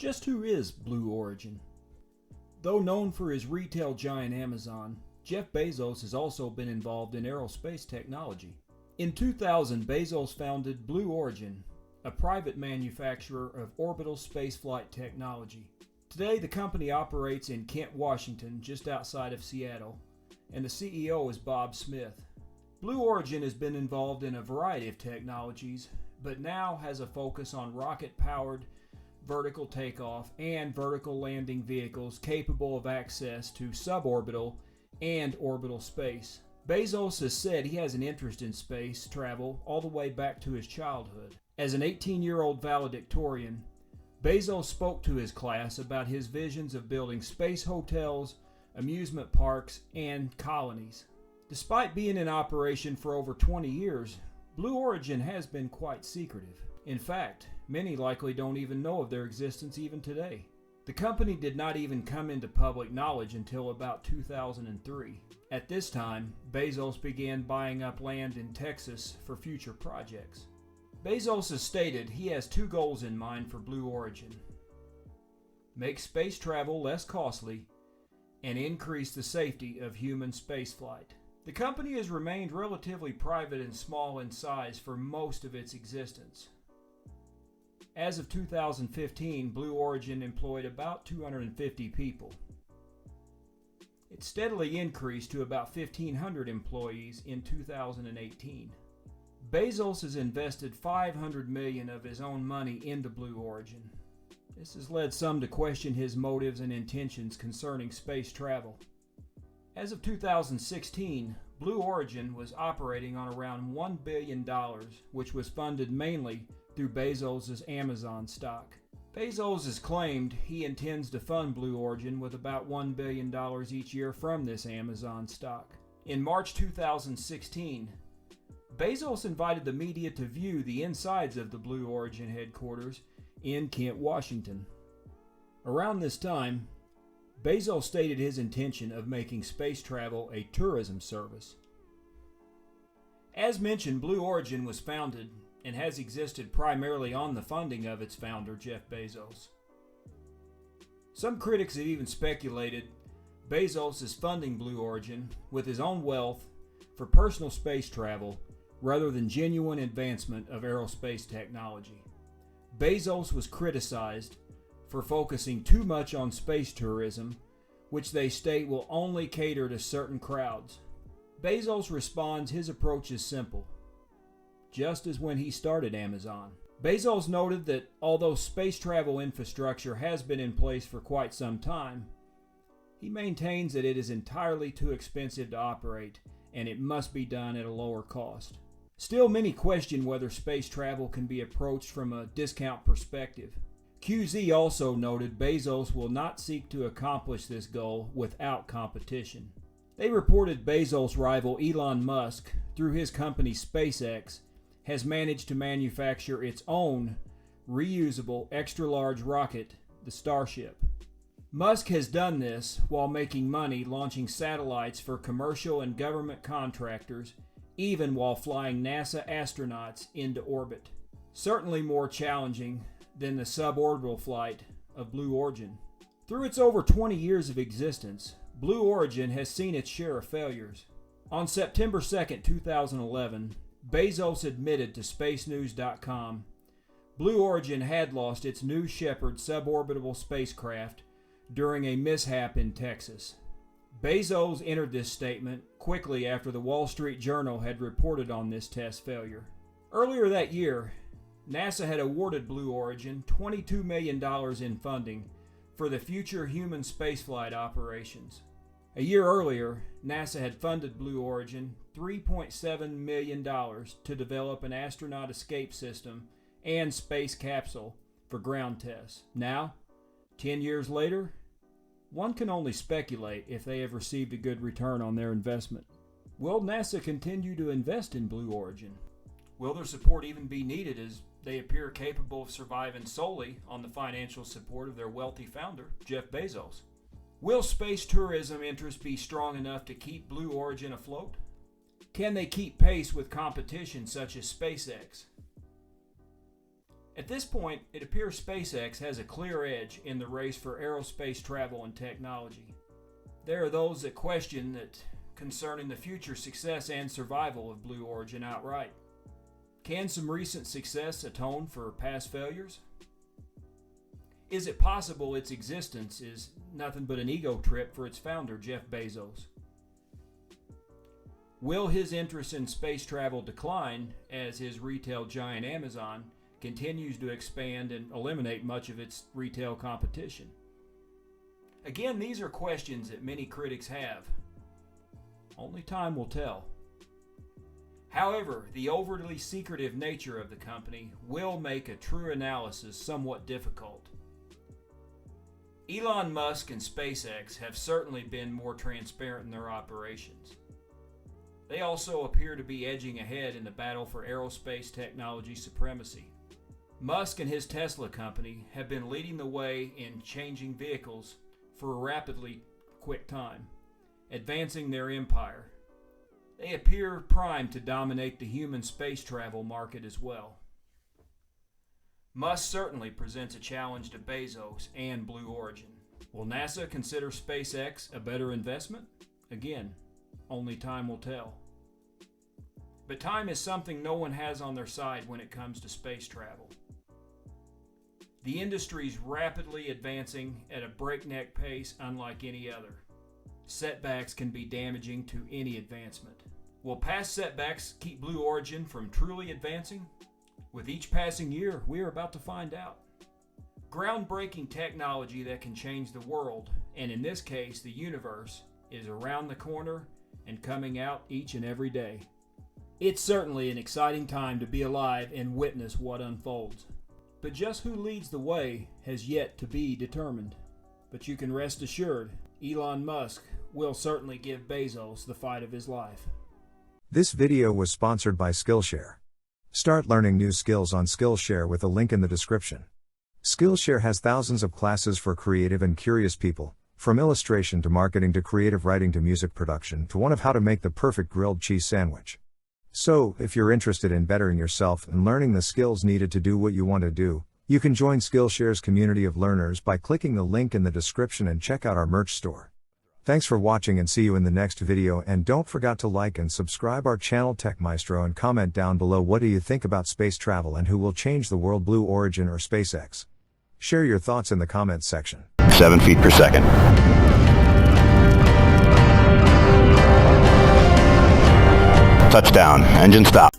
Just who is Blue Origin? Though known for his retail giant Amazon, Jeff Bezos has also been involved in aerospace technology. In 2000, Bezos founded Blue Origin, a private manufacturer of orbital spaceflight technology. Today, the company operates in Kent, Washington, just outside of Seattle, and the CEO is Bob Smith. Blue Origin has been involved in a variety of technologies, but now has a focus on rocket-powered vertical takeoff and vertical landing vehicles capable of access to suborbital and orbital space. Bezos has said he has an interest in space travel all the way back to his childhood. As an 18-year-old valedictorian, Bezos spoke to his class about his visions of building space hotels, amusement parks, and colonies. Despite being in operation for over 20 years, Blue Origin has been quite secretive. In fact, many likely don't even know of their existence even today. The company did not even come into public knowledge until about 2003. At this time, Bezos began buying up land in Texas for future projects. Bezos has stated he has two goals in mind for Blue Origin: make space travel less costly and increase the safety of human spaceflight. The company has remained relatively private and small in size for most of its existence. As of 2015, Blue Origin employed about 250 people. It steadily increased to about 1,500 employees in 2018. Bezos has invested $500 million of his own money into Blue Origin. This has led some to question his motives and intentions concerning space travel. As of 2016, Blue Origin was operating on around $1 billion, which was funded mainly through Bezos' Amazon stock. Bezos has claimed he intends to fund Blue Origin with about $1 billion each year from this Amazon stock. In March 2016, Bezos invited the media to view the insides of the Blue Origin headquarters in Kent, Washington. Around this time, Bezos stated his intention of making space travel a tourism service. As mentioned, Blue Origin was founded and has existed primarily on the funding of its founder, Jeff Bezos. Some critics have even speculated Bezos is funding Blue Origin with his own wealth for personal space travel rather than genuine advancement of aerospace technology. Bezos was criticized for focusing too much on space tourism, which they state will only cater to certain crowds. Bezos responds his approach is simple, just as when he started Amazon. Bezos noted that although space travel infrastructure has been in place for quite some time, he maintains that it is entirely too expensive to operate and it must be done at a lower cost. Still, many question whether space travel can be approached from a discount perspective. QZ also noted Bezos will not seek to accomplish this goal without competition. They reported Bezos' rival Elon Musk, through his company SpaceX, has managed to manufacture its own reusable extra-large rocket, the Starship. Musk has done this while making money launching satellites for commercial and government contractors, even while flying NASA astronauts into orbit. Certainly more challenging than the suborbital flight of Blue Origin. Through its over 20 years of existence, Blue Origin has seen its share of failures. On September 2, 2011, Bezos admitted to SpaceNews.com Blue Origin had lost its New Shepard suborbital spacecraft during a mishap in Texas. Bezos entered this statement quickly after the Wall Street Journal had reported on this test failure. Earlier that year, NASA had awarded Blue Origin $22 million in funding for the future human spaceflight operations. A year earlier, NASA had funded Blue Origin $3.7 million to develop an astronaut escape system and space capsule for ground tests. Now, 10 years later, one can only speculate if they have received a good return on their investment. Will NASA continue to invest in Blue Origin? Will their support even be needed as they appear capable of surviving solely on the financial support of their wealthy founder, Jeff Bezos? Will space tourism interest be strong enough to keep Blue Origin afloat? Can they keep pace with competition such as SpaceX? At this point, it appears SpaceX has a clear edge in the race for aerospace travel and technology. There are those that question that concerning the future success and survival of Blue Origin outright. Can some recent success atone for past failures? Is it possible its existence is nothing but an ego trip for its founder, Jeff Bezos? Will his interest in space travel decline as his retail giant Amazon continues to expand and eliminate much of its retail competition? Again, these are questions that many critics have. Only time will tell. However, the overly secretive nature of the company will make a true analysis somewhat difficult. Elon Musk and SpaceX have certainly been more transparent in their operations. They also appear to be edging ahead in the battle for aerospace technology supremacy. Musk and his Tesla company have been leading the way in changing vehicles for a rapidly quick time, advancing their empire. They appear primed to dominate the human space travel market as well. Musk certainly presents a challenge to Bezos and Blue Origin. Will NASA consider SpaceX a better investment? Again, only time will tell. But time is something no one has on their side when it comes to space travel. The industry is rapidly advancing at a breakneck pace unlike any other. Setbacks can be damaging to any advancement. Will past setbacks keep Blue Origin from truly advancing? With each passing year, we are about to find out. Groundbreaking technology that can change the world, and in this case, the universe, is around the corner and coming out each and every day. It's certainly an exciting time to be alive and witness what unfolds. But just who leads the way has yet to be determined. But you can rest assured, Elon Musk will certainly give Bezos the fight of his life. This video was sponsored by Skillshare. Start learning new skills on Skillshare with a link in the description. Skillshare has thousands of classes for creative and curious people, from illustration to marketing to creative writing to music production to one of how to make the perfect grilled cheese sandwich. So, if you're interested in bettering yourself and learning the skills needed to do what you want to do, you can join Skillshare's community of learners by clicking the link in the description and check out our merch store. Thanks for watching and see you in the next video, and don't forget to like and subscribe our channel Tech Maestro and comment down below what do you think about space travel and who will change the world, Blue Origin or SpaceX. Share your thoughts in the comments section. 7 feet per second. Touchdown. Engine stop.